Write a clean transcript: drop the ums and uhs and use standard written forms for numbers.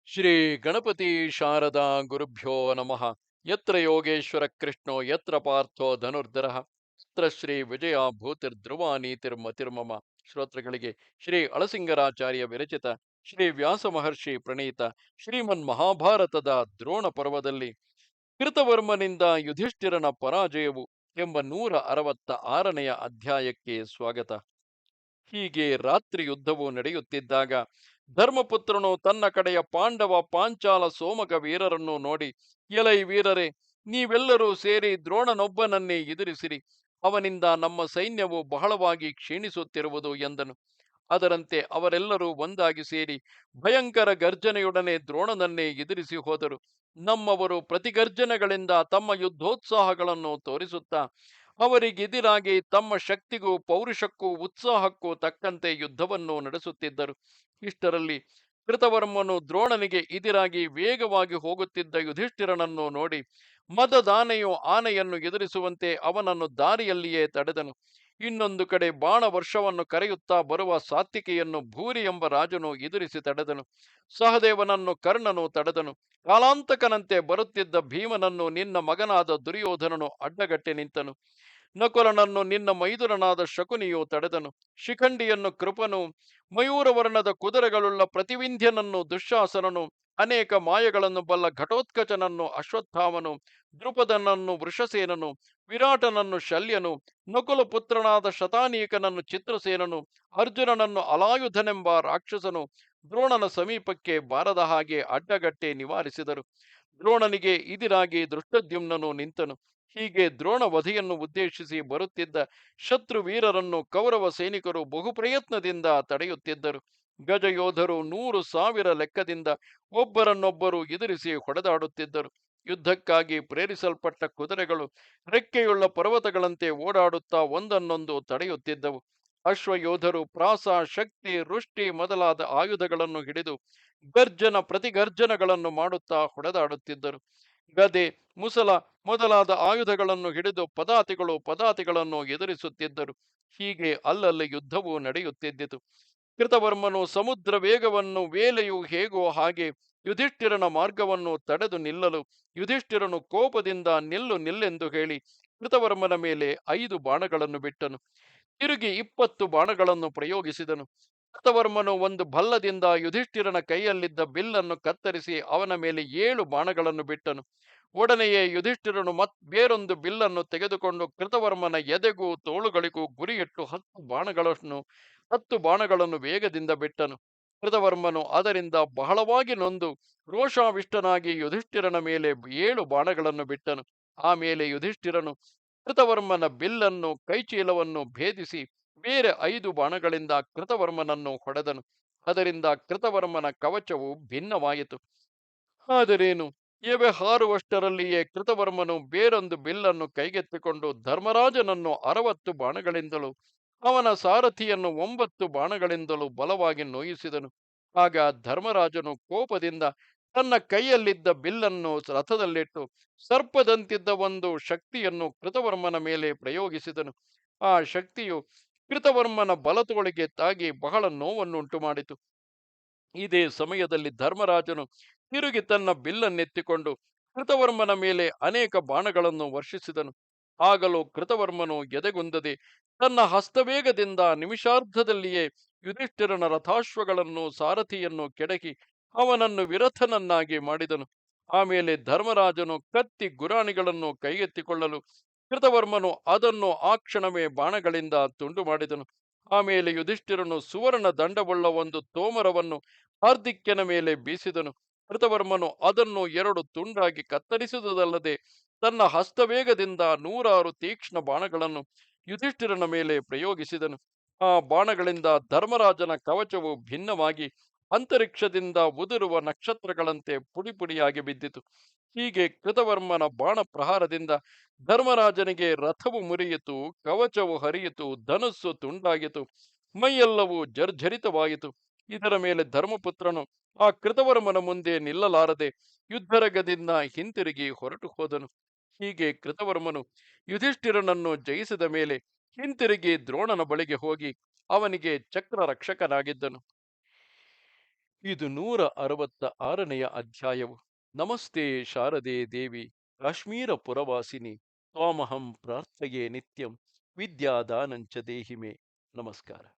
ಶ್ರೀ ಗಣಪತಿ ಶಾರದಾ ಗುರುಭ್ಯೋ ನಮಃ. ಯತ್ರ ಯೋಗೇಶ್ವರ ಕೃಷ್ಣೋ ಯತ್ರ ಪಾರ್ಥೋ ಧನುರ್ಧರಃ ಯತ್ರ ಶ್ರೀ ವಿಜಯ ಭೂತಿರ್ಧ್ರುವ ನೀತಿರ್ಮತಿರ್ಮಮ. ಶ್ರೋತೃಗಳಿಗೆ ಶ್ರೀ ಅಳಸಿಂಗರಾಚಾರ್ಯ ವಿರಚಿತ ಶ್ರೀ ವ್ಯಾಸ ಮಹರ್ಷಿ ಪ್ರಣೀತ ಶ್ರೀಮನ್ ಮಹಾಭಾರತದ ದ್ರೋಣ ಪರ್ವದಲ್ಲಿ ಕೃತವರ್ಮನಿಂದ ಯುಧಿಷ್ಠಿರನ ಪರಾಜಯವು ಎಂಬ 166ನೆಯ ಅಧ್ಯಾಯಕ್ಕೆ ಸ್ವಾಗತ. ಹೀಗೆ ರಾತ್ರಿ ಯುದ್ಧವು ನಡೆಯುತ್ತಿದ್ದಾಗ ಧರ್ಮಪುತ್ರನು ತನ್ನ ಕಡೆಯ ಪಾಂಡವ ಪಾಂಚಾಲ ಸೋಮಕ ವೀರರನ್ನು ನೋಡಿ, ಎಲೈ ವೀರರೇ, ನೀವೆಲ್ಲರೂ ಸೇರಿ ದ್ರೋಣನೊಬ್ಬನನ್ನೇ ಎದುರಿಸಿರಿ. ಅವನಿಂದ ನಮ್ಮ ಸೈನ್ಯವು ಬಹಳವಾಗಿ ಕ್ಷೀಣಿಸುತ್ತಿರುವುದು ಎಂದನು. ಅದರಂತೆ ಅವರೆಲ್ಲರೂ ಒಂದಾಗಿ ಸೇರಿ ಭಯಂಕರ ಗರ್ಜನೆಯೊಡನೆ ದ್ರೋಣನನ್ನೇ ಎದುರಿಸಿ ಹೋದರು. ನಮ್ಮವರು ಪ್ರತಿಗರ್ಜನೆಗಳಿಂದ ತಮ್ಮ ಯುದ್ಧೋತ್ಸಾಹಗಳನ್ನು ತೋರಿಸುತ್ತಾ ಅವರಿಗೆದಿರಾಗಿ ತಮ್ಮ ಶಕ್ತಿಗೂ ಪೌರುಷಕ್ಕೂ ಉತ್ಸಾಹಕ್ಕೂ ತಕ್ಕಂತೆ ಯುದ್ಧವನ್ನು ನಡೆಸುತ್ತಿದ್ದರು. ಇಷ್ಟರಲ್ಲಿ ಕೃತವರ್ಮನು ದ್ರೋಣನಿಗೆ ಎದಿರಾಗಿ ವೇಗವಾಗಿ ಹೋಗುತ್ತಿದ್ದ ಯುಧಿಷ್ಠಿರನನ್ನು ನೋಡಿ ಮದದಾನೆಯು ಆನೆಯನ್ನು ಎದುರಿಸುವಂತೆ ಅವನನ್ನು ದಾರಿಯಲ್ಲಿಯೇ ತಡೆದನು. ಇನ್ನೊಂದು ಕಡೆ ಬಾಣ ವರ್ಷವನ್ನು ಕರೆಯುತ್ತಾ ಬರುವ ಸಾತ್ವಿಕೆಯನ್ನು ಭೂರಿ ಎಂಬ ರಾಜನು ಎದುರಿಸಿ ತಡೆದನು. ಸಹದೇವನನ್ನು ಕರ್ಣನು ತಡೆದನು. ಕಾಲಾಂತಕನಂತೆ ಬರುತ್ತಿದ್ದ ಭೀಮನನ್ನು ನಿನ್ನ ಮಗನಾದ ದುರ್ಯೋಧನನು ಅಡ್ಡಗಟ್ಟಿ ನಿಂತನು. ನಕುಲನನ್ನು ನಿನ್ನ ಮೈದುರನಾದ ಶಕುನಿಯು ತಡೆದನು. ಶಿಖಂಡಿಯನ್ನು ಕೃಪನು, ಮಯೂರವರ್ಣದ ಕುದುರೆಗಳುಳ್ಳ ಪ್ರತಿವಿಂಧ್ಯನನ್ನು ದುಶ್ಯಾಸನನು, ಅನೇಕ ಮಾಯಗಳನ್ನು ಬಲ್ಲ ಘಟೋತ್ಕಚನನ್ನು ಅಶ್ವತ್ಥಾಮನು, ದೃಪದನನ್ನು ವೃಷಸೇನನು, ವಿರಾಟನನ್ನು ಶಲ್ಯನು, ನಕುಲ ಪುತ್ರನಾದ ಶತಾನೀಕನನ್ನು ಚಿತ್ರಸೇನನು, ಅರ್ಜುನನನ್ನು ಅಲಾಯುಧನೆಂಬ ರಾಕ್ಷಸನು ದ್ರೋಣನ ಸಮೀಪಕ್ಕೆ ಬಾರದ ಹಾಗೆ ಅಡ್ಡಗಟ್ಟಿ ನಿವಾರಿಸಿದರು. ದ್ರೋಣನಿಗೆ ಇದಿರಾಗಿ ದೃಷ್ಟದ್ಯುಮ್ನನು ನಿಂತನು. ಹೀಗೆ ದ್ರೋಣ ವಧೆಯನ್ನು ಉದ್ದೇಶಿಸಿ ಬರುತ್ತಿದ್ದ ಶತ್ರು ವೀರರನ್ನು ಕೌರವ ಸೈನಿಕರು ಬಹು ಪ್ರಯತ್ನದಿಂದ ತಡೆಯುತ್ತಿದ್ದರು. ಗಜಯೋಧರು 100,000 ಲೆಕ್ಕದಿಂದ ಒಬ್ಬರನ್ನೊಬ್ಬರು ಎದುರಿಸಿ ಹೊಡೆದಾಡುತ್ತಿದ್ದರು. ಯುದ್ಧಕ್ಕಾಗಿ ಪ್ರೇರಿಸಲ್ಪಟ್ಟ ಕುದುರೆಗಳು ರೆಕ್ಕೆಯುಳ್ಳ ಪರ್ವತಗಳಂತೆ ಓಡಾಡುತ್ತಾ ಒಂದನ್ನೊಂದು ತಡೆಯುತ್ತಿದ್ದವು. ಅಶ್ವಯೋಧರು ಪ್ರಾಸ, ಶಕ್ತಿ, ವೃಷ್ಟಿ ಮೊದಲಾದ ಆಯುಧಗಳನ್ನು ಹಿಡಿದು ಗರ್ಜನ ಪ್ರತಿಗರ್ಜನಗಳನ್ನು ಮಾಡುತ್ತಾ ಹೊಡೆದಾಡುತ್ತಿದ್ದರು. ಗದೆ, ಮುಸಲ ಮೊದಲಾದ ಆಯುಧಗಳನ್ನು ಹಿಡಿದು ಪದಾತಿಗಳನ್ನು ಎದುರಿಸುತ್ತಿದ್ದರು. ಹೀಗೆ ಅಲ್ಲಲ್ಲಿ ಯುದ್ಧವು ನಡೆಯುತ್ತಿದ್ದಿತು. ಕೃತವರ್ಮನು ಸಮುದ್ರ ವೇಗವನ್ನು ವೇಲೆಯು ಹೇಗೋ ಹಾಗೆ ಯುಧಿಷ್ಠಿರನ ಮಾರ್ಗವನ್ನು ತಡೆದು ನಿಲ್ಲಲು ಯುಧಿಷ್ಠಿರನು ಕೋಪದಿಂದ ನಿಲ್ಲು ನಿಲ್ಲೆಂದು ಹೇಳಿ ಕೃತವರ್ಮನ ಮೇಲೆ 5 ಬಾಣಗಳನ್ನು ಬಿಟ್ಟನು. ತಿರುಗಿ 20 ಬಾಣಗಳನ್ನು ಪ್ರಯೋಗಿಸಿದನು. ಕೃತವರ್ಮನು ಒಂದು ಭಲ್ಲದಿಂದ ಯುಧಿಷ್ಠಿರನ ಕೈಯಲ್ಲಿದ್ದ ಬಿಲ್ಲನ್ನು ಕತ್ತರಿಸಿ ಅವನ ಮೇಲೆ 7 ಬಾಣಗಳನ್ನು ಬಿಟ್ಟನು. ಒಡನೆಯೇ ಯುಧಿಷ್ಠಿರನು ಬೇರೊಂದು ಬಿಲ್ಲನ್ನು ತೆಗೆದುಕೊಂಡು ಕೃತವರ್ಮನ ಎದೆಗೂ ತೋಳುಗಳಿಗೂ ಗುರಿಯಿಟ್ಟು 10 ಬಾಣಗಳನ್ನು ವೇಗದಿಂದ ಬಿಟ್ಟನು. ಕೃತವರ್ಮನು ಅದರಿಂದ ಬಹಳವಾಗಿ ನೊಂದು ರೋಷಾವಿಷ್ಟನಾಗಿ ಯುಧಿಷ್ಠಿರನ ಮೇಲೆ 7 ಬಾಣಗಳನ್ನು ಬಿಟ್ಟನು. ಆಮೇಲೆ ಯುಧಿಷ್ಠಿರನು ಕೃತವರ್ಮನ ಬಿಲ್ಲನ್ನು ಕೈಚೀಲವನ್ನು ಭೇದಿಸಿ ಬೇರೆ 5 ಬಾಣಗಳಿಂದ ಕೃತವರ್ಮನನ್ನು ಹೊಡೆದನು. ಅದರಿಂದ ಕೃತವರ್ಮನ ಕವಚವು ಭಿನ್ನವಾಯಿತು. ಆದರೇನು, ಎವೆ ಹಾರುವಷ್ಟರಲ್ಲಿಯೇ ಕೃತವರ್ಮನು ಬೇರೊಂದು ಬಿಲ್ಲನ್ನು ಕೈಗೆತ್ತಿಕೊಂಡು ಧರ್ಮರಾಜನನ್ನು 60 ಬಾಣಗಳಿಂದಲೂ ಅವನ ಸಾರಥಿಯನ್ನು 9 ಬಾಣಗಳಿಂದಲೂ ಬಲವಾಗಿ ನೋಯಿಸಿದನು. ಆಗ ಧರ್ಮರಾಜನು ಕೋಪದಿಂದ ತನ್ನ ಕೈಯಲ್ಲಿದ್ದ ಬಿಲ್ಲನ್ನು ರಥದಲ್ಲಿಟ್ಟು ಸರ್ಪದಂತಿದ್ದ ಒಂದು ಶಕ್ತಿಯನ್ನು ಕೃತವರ್ಮನ ಮೇಲೆ ಪ್ರಯೋಗಿಸಿದನು. ಆ ಶಕ್ತಿಯು ಕೃತವರ್ಮನ ಬಲತೋಳಿಗೆ ತಾಗಿ ಬಹಳ ನೋವನ್ನುಂಟು ಮಾಡಿತು. ಇದೇ ಸಮಯದಲ್ಲಿ ಧರ್ಮರಾಜನು ತಿರುಗಿ ತನ್ನ ಬಿಲ್ಲನ್ನೆತ್ತಿಕೊಂಡು ಕೃತವರ್ಮನ ಮೇಲೆ ಅನೇಕ ಬಾಣಗಳನ್ನು ವರ್ಷಿಸಿದನು. ಆಗಲೂ ಕೃತವರ್ಮನು ಎದೆಗುಂದದೆ ತನ್ನ ಹಸ್ತವೇಗದಿಂದ ನಿಮಿಷಾರ್ಧದಲ್ಲಿಯೇ ಯುಧಿಷ್ಠಿರನ ರಥಾಶ್ವಗಳನ್ನು ಸಾರಥಿಯನ್ನು ಕೆಡಕಿ ಅವನನ್ನು ವಿರಥನನ್ನಾಗಿ ಮಾಡಿದನು. ಆಮೇಲೆ ಧರ್ಮರಾಜನು ಕತ್ತಿ ಗುರಾಣಿಗಳನ್ನು ಕೈಗೆತ್ತಿಕೊಳ್ಳಲು ಕೃತವರ್ಮನು ಅದನ್ನು ಆ ಕ್ಷಣವೇ ಬಾಣಗಳಿಂದ ತುಂಡು ಮಾಡಿದನು. ಆಮೇಲೆ ಯುಧಿಷ್ಠಿರನು ಸುವರ್ಣ ದಂಡವುಳ್ಳ ಒಂದು ತೋಮರವನ್ನು ಹಾರ್ದಿಕ್ಯನ ಮೇಲೆ ಬೀಸಿದನು. ಕೃತವರ್ಮನು ಅದನ್ನು 2 ತುಂಡಾಗಿ ಕತ್ತರಿಸಿದುದಲ್ಲದೆ ತನ್ನ ಹಸ್ತವೇಗದಿಂದ 106 ತೀಕ್ಷ್ಣ ಬಾಣಗಳನ್ನು ಯುಧಿಷ್ಠಿರನ ಮೇಲೆ ಪ್ರಯೋಗಿಸಿದನು. ಆ ಬಾಣಗಳಿಂದ ಧರ್ಮರಾಜನ ಕವಚವು ಭಿನ್ನವಾಗಿ ಅಂತರಿಕ್ಷದಿಂದ ಉದುರುವ ನಕ್ಷತ್ರಗಳಂತೆ ಪುಡಿಪುಡಿಯಾಗಿ ಬಿದ್ದಿತು. ಹೀಗೆ ಕೃತವರ್ಮನ ಬಾಣ ಪ್ರಹಾರದಿಂದ ಧರ್ಮರಾಜನಿಗೆ ರಥವು ಮುರಿಯಿತು, ಕವಚವು ಹರಿಯಿತು, ಧನುಸ್ಸು ತುಂಡಾಗಿತು, ಮೈಯೆಲ್ಲವೂ ಜರ್ಝರಿತವಾಯಿತು. ಇದರ ಮೇಲೆ ಧರ್ಮಪುತ್ರನು ಆ ಕೃತವರ್ಮನ ಮುಂದೆ ನಿಲ್ಲಲಾರದೆ ಯುದ್ಧರಂಗದಿಂದ ಹಿಂತಿರುಗಿ ಹೊರಟು ಹೋದನು. ಹೀಗೆ ಕೃತವರ್ಮನು ಯುಧಿಷ್ಠಿರನನ್ನು ಜಯಿಸಿದ ಮೇಲೆ ಹಿಂತಿರುಗಿ ದ್ರೋಣನ ಬಳಿಗೆ ಹೋಗಿ ಅವನಿಗೆ ಚಕ್ರ ರಕ್ಷಕನಾಗಿದ್ದನು. ಇದು 166ನೆಯ ಅಧ್ಯಾಯವು. ನಮಸ್ತೆ ಶಾರದೆ ದೇವಿ, ಕಾಶ್ಮೀರ ಪುರವಾಸಿನಿ, ತ್ವಾಮಹಂ ಪ್ರಾರ್ಥಯೇ ನಿತ್ಯಂ, ವಿದ್ಯಾದಾನಂಚ ದೇಹಿಮೆ. ನಮಸ್ಕಾರ.